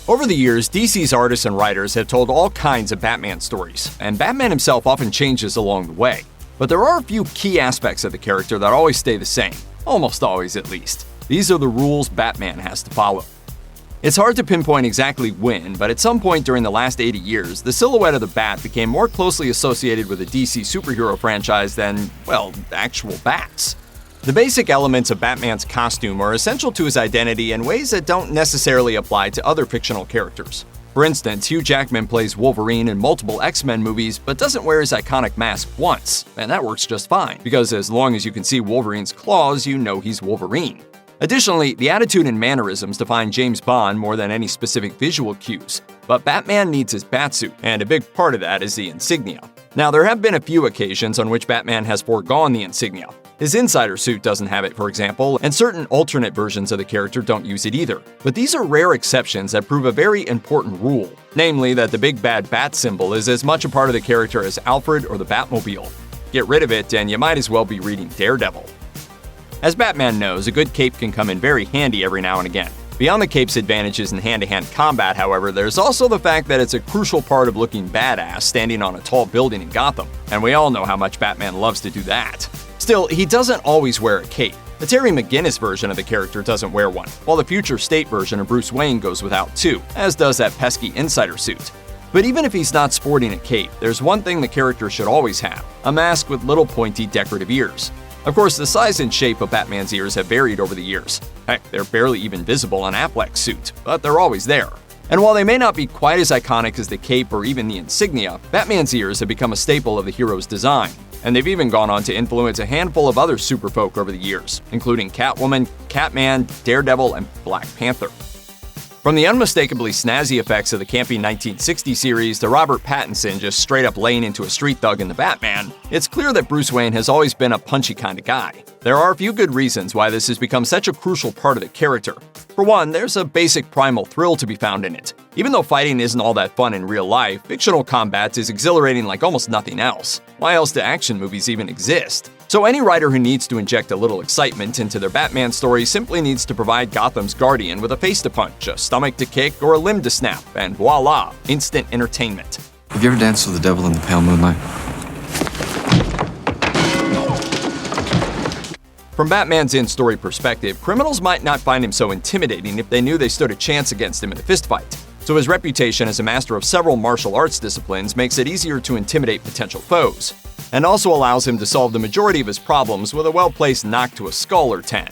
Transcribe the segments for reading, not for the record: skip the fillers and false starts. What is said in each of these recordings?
Over the years, DC's artists and writers have told all kinds of Batman stories, and Batman himself often changes along the way. But there are a few key aspects of the character that always stay the same, almost always at least. These are the rules Batman has to follow. It's hard to pinpoint exactly when, but at some point during the last 80 years, the silhouette of the Bat became more closely associated with the DC superhero franchise than, well, actual bats. The basic elements of Batman's costume are essential to his identity in ways that don't necessarily apply to other fictional characters. For instance, Hugh Jackman plays Wolverine in multiple X-Men movies, but doesn't wear his iconic mask once, and that works just fine, because as long as you can see Wolverine's claws, you know he's Wolverine. Additionally, the attitude and mannerisms define James Bond more than any specific visual cues, but Batman needs his Batsuit, and a big part of that is the insignia. Now, there have been a few occasions on which Batman has foregone the insignia. His insider suit doesn't have it, for example, and certain alternate versions of the character don't use it either. But these are rare exceptions that prove a very important rule, namely that the big bad bat symbol is as much a part of the character as Alfred or the Batmobile. Get rid of it, and you might as well be reading Daredevil. As Batman knows, a good cape can come in very handy every now and again. Beyond the cape's advantages in hand-to-hand combat, however, there's also the fact that it's a crucial part of looking badass standing on a tall building in Gotham, and we all know how much Batman loves to do that. Still, he doesn't always wear a cape. The Terry McGinnis version of the character doesn't wear one, while the future state version of Bruce Wayne goes without two, as does that pesky insider suit. But even if he's not sporting a cape, there's one thing the character should always have: a mask with little pointy decorative ears. Of course, the size and shape of Batman's ears have varied over the years. Heck, they're barely even visible on Affleck's suit, but they're always there. And while they may not be quite as iconic as the cape or even the insignia, Batman's ears have become a staple of the hero's design. And they've even gone on to influence a handful of other superfolk over the years, including Catwoman, Catman, Daredevil, and Black Panther. From the unmistakably snazzy effects of the campy 1960 series to Robert Pattinson just straight up laying into a street thug in The Batman, it's clear that Bruce Wayne has always been a punchy kind of guy. There are a few good reasons why this has become such a crucial part of the character. For one, there's a basic primal thrill to be found in it. Even though fighting isn't all that fun in real life, fictional combat is exhilarating like almost nothing else. Why else do action movies even exist? So any writer who needs to inject a little excitement into their Batman story simply needs to provide Gotham's Guardian with a face to punch, a stomach to kick, or a limb to snap, and voila, instant entertainment. Have you ever danced with the devil in the pale moonlight? From Batman's in-story perspective, criminals might not find him so intimidating if they knew they stood a chance against him in a fistfight. So his reputation as a master of several martial arts disciplines makes it easier to intimidate potential foes, and also allows him to solve the majority of his problems with a well-placed knock to a skull or 10.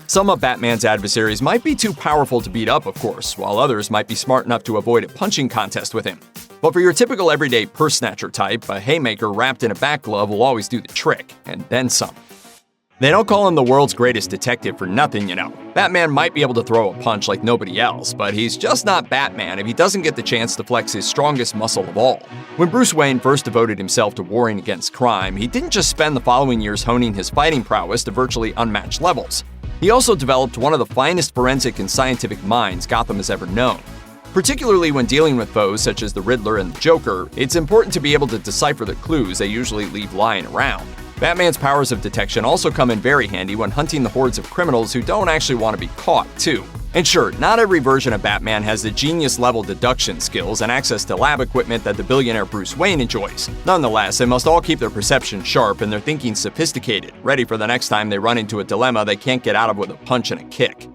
Some of Batman's adversaries might be too powerful to beat up, of course, while others might be smart enough to avoid a punching contest with him. But for your typical everyday purse snatcher type, a haymaker wrapped in a bat glove will always do the trick, and then some. They don't call him the world's greatest detective for nothing, you know. Batman might be able to throw a punch like nobody else, but he's just not Batman if he doesn't get the chance to flex his strongest muscle of all. When Bruce Wayne first devoted himself to warring against crime, he didn't just spend the following years honing his fighting prowess to virtually unmatched levels. He also developed one of the finest forensic and scientific minds Gotham has ever known. Particularly when dealing with foes such as the Riddler and the Joker, it's important to be able to decipher the clues they usually leave lying around. Batman's powers of detection also come in very handy when hunting the hordes of criminals who don't actually want to be caught, too. And sure, not every version of Batman has the genius-level deduction skills and access to lab equipment that the billionaire Bruce Wayne enjoys. Nonetheless, they must all keep their perception sharp and their thinking sophisticated, ready for the next time they run into a dilemma they can't get out of with a punch and a kick.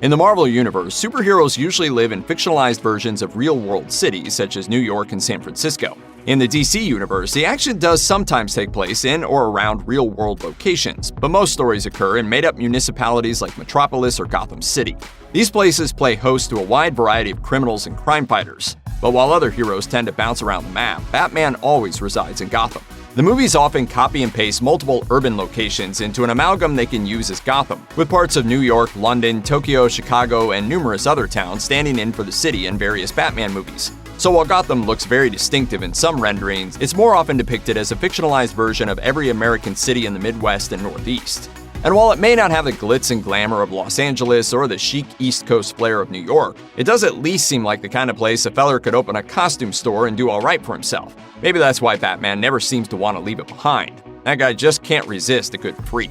In the Marvel Universe, superheroes usually live in fictionalized versions of real-world cities such as New York and San Francisco. In the DC Universe, the action does sometimes take place in or around real-world locations, but most stories occur in made-up municipalities like Metropolis or Gotham City. These places play host to a wide variety of criminals and crime fighters. But while other heroes tend to bounce around the map, Batman always resides in Gotham. The movies often copy and paste multiple urban locations into an amalgam they can use as Gotham, with parts of New York, London, Tokyo, Chicago, and numerous other towns standing in for the city in various Batman movies. So while Gotham looks very distinctive in some renderings, it's more often depicted as a fictionalized version of every American city in the Midwest and Northeast. And while it may not have the glitz and glamour of Los Angeles or the chic East Coast flair of New York, it does at least seem like the kind of place a feller could open a costume store and do all right for himself. Maybe that's why Batman never seems to want to leave it behind. That guy just can't resist a good freak.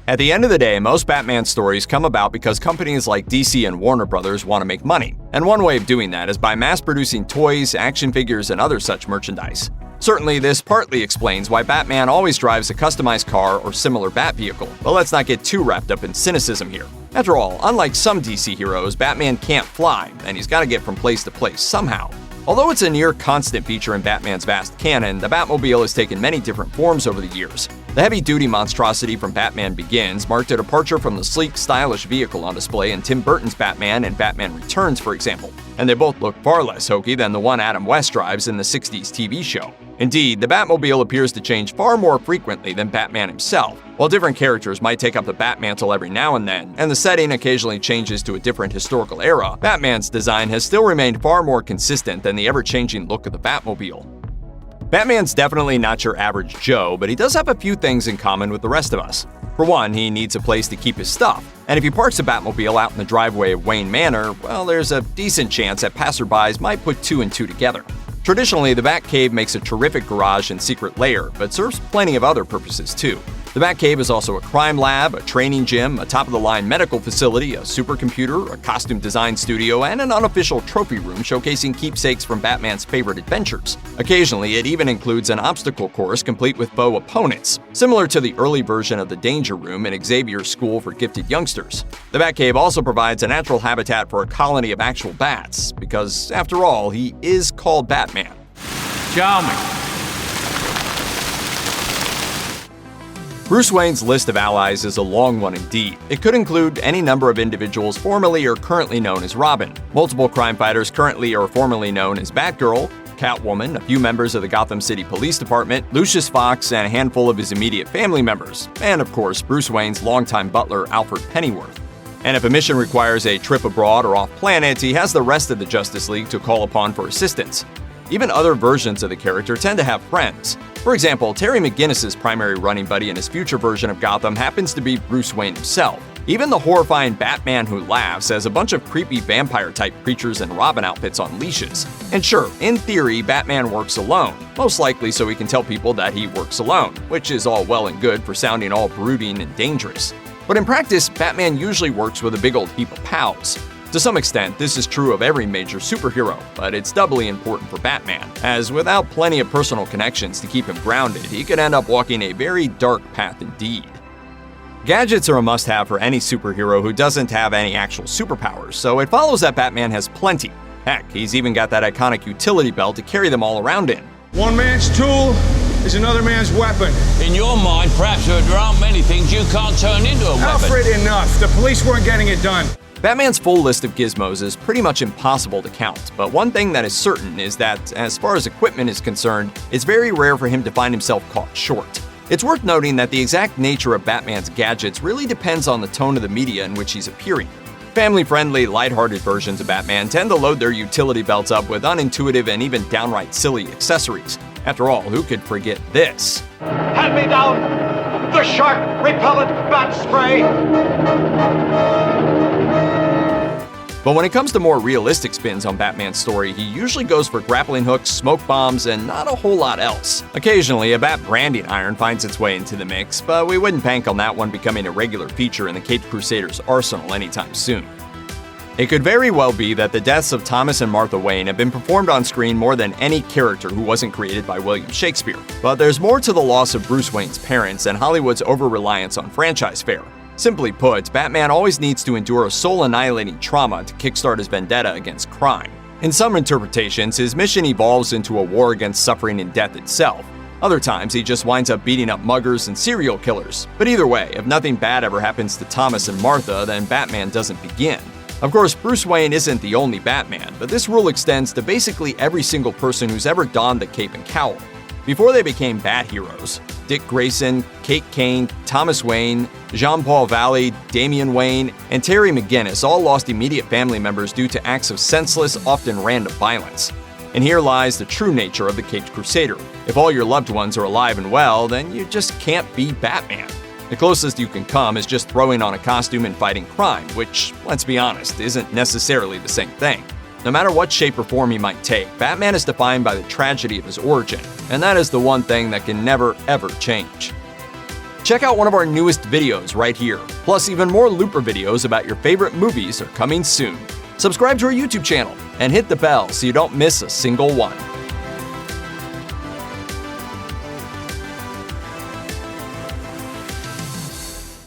At the end of the day, most Batman stories come about because companies like DC and Warner Brothers want to make money, and one way of doing that is by mass-producing toys, action figures, and other such merchandise. Certainly, this partly explains why Batman always drives a customized car or similar Bat vehicle, but let's not get too wrapped up in cynicism here. After all, unlike some DC heroes, Batman can't fly, and he's got to get from place to place somehow. Although it's a near-constant feature in Batman's vast canon, the Batmobile has taken many different forms over the years. The heavy-duty monstrosity from Batman Begins marked a departure from the sleek, stylish vehicle on display in Tim Burton's Batman and Batman Returns, for example, and they both look far less hokey than the one Adam West drives in the 60s TV show. Indeed, the Batmobile appears to change far more frequently than Batman himself. While different characters might take up the Batmantle every now and then, and the setting occasionally changes to a different historical era, Batman's design has still remained far more consistent than the ever-changing look of the Batmobile. Batman's definitely not your average Joe, but he does have a few things in common with the rest of us. For one, he needs a place to keep his stuff, and if he parks the Batmobile out in the driveway of Wayne Manor, well, there's a decent chance that passerbys might put two and two together. Traditionally, the Batcave makes a terrific garage and secret lair, but serves plenty of other purposes too. The Batcave is also a crime lab, a training gym, a top-of-the-line medical facility, a supercomputer, a costume design studio, and an unofficial trophy room showcasing keepsakes from Batman's favorite adventures. Occasionally, it even includes an obstacle course complete with foe opponents, similar to the early version of the Danger Room in Xavier's School for Gifted Youngsters. The Batcave also provides a natural habitat for a colony of actual bats, because, after all, he is called Batman. Charming. Bruce Wayne's list of allies is a long one indeed. It could include any number of individuals formerly or currently known as Robin, multiple crime fighters currently or formerly known as Batgirl, Catwoman, a few members of the Gotham City Police Department, Lucius Fox, and a handful of his immediate family members, and of course, Bruce Wayne's longtime butler, Alfred Pennyworth. And if a mission requires a trip abroad or off-planet, he has the rest of the Justice League to call upon for assistance. Even other versions of the character tend to have friends. For example, Terry McGinnis's primary running buddy in his future version of Gotham happens to be Bruce Wayne himself. Even the horrifying Batman Who Laughs has a bunch of creepy vampire-type creatures and Robin outfits on leashes. And sure, in theory, Batman works alone, most likely so he can tell people that he works alone, which is all well and good for sounding all brooding and dangerous. But in practice, Batman usually works with a big old heap of pals. To some extent, this is true of every major superhero, but it's doubly important for Batman, as without plenty of personal connections to keep him grounded, he could end up walking a very dark path indeed. Gadgets are a must-have for any superhero who doesn't have any actual superpowers, so it follows that Batman has plenty. Heck, he's even got that iconic utility belt to carry them all around in. One man's tool is another man's weapon. In your mind, perhaps there aren't many things you can't turn into a weapon. Alfred, enough. The police weren't getting it done. Batman's full list of gizmos is pretty much impossible to count, but one thing that is certain is that, as far as equipment is concerned, it's very rare for him to find himself caught short. It's worth noting that the exact nature of Batman's gadgets really depends on the tone of the media in which he's appearing. Family-friendly, lighthearted versions of Batman tend to load their utility belts up with unintuitive and even downright silly accessories. After all, who could forget this? Hand me down the shark repellent bat spray! But when it comes to more realistic spins on Batman's story, he usually goes for grappling hooks, smoke bombs, and not a whole lot else. Occasionally, a bat branding iron finds its way into the mix, but we wouldn't bank on that one becoming a regular feature in the Caped Crusader's arsenal anytime soon. It could very well be that the deaths of Thomas and Martha Wayne have been performed on screen more than any character who wasn't created by William Shakespeare. But there's more to the loss of Bruce Wayne's parents and Hollywood's over-reliance on franchise fare. Simply put, Batman always needs to endure a soul-annihilating trauma to kickstart his vendetta against crime. In some interpretations, his mission evolves into a war against suffering and death itself. Other times, he just winds up beating up muggers and serial killers. But either way, if nothing bad ever happens to Thomas and Martha, then Batman doesn't begin. Of course, Bruce Wayne isn't the only Batman, but this rule extends to basically every single person who's ever donned the cape and cowl. Before they became Bat heroes, Dick Grayson, Kate Kane, Thomas Wayne, Jean-Paul Valley, Damian Wayne, and Terry McGinnis all lost immediate family members due to acts of senseless, often random violence. And here lies the true nature of the Caped Crusader. If all your loved ones are alive and well, then you just can't be Batman. The closest you can come is just throwing on a costume and fighting crime, which, let's be honest, isn't necessarily the same thing. No matter what shape or form he might take, Batman is defined by the tragedy of his origin, and that is the one thing that can never, ever change. Check out one of our newest videos right here. Plus, even more Looper videos about your favorite movies are coming soon. Subscribe to our YouTube channel and hit the bell so you don't miss a single one.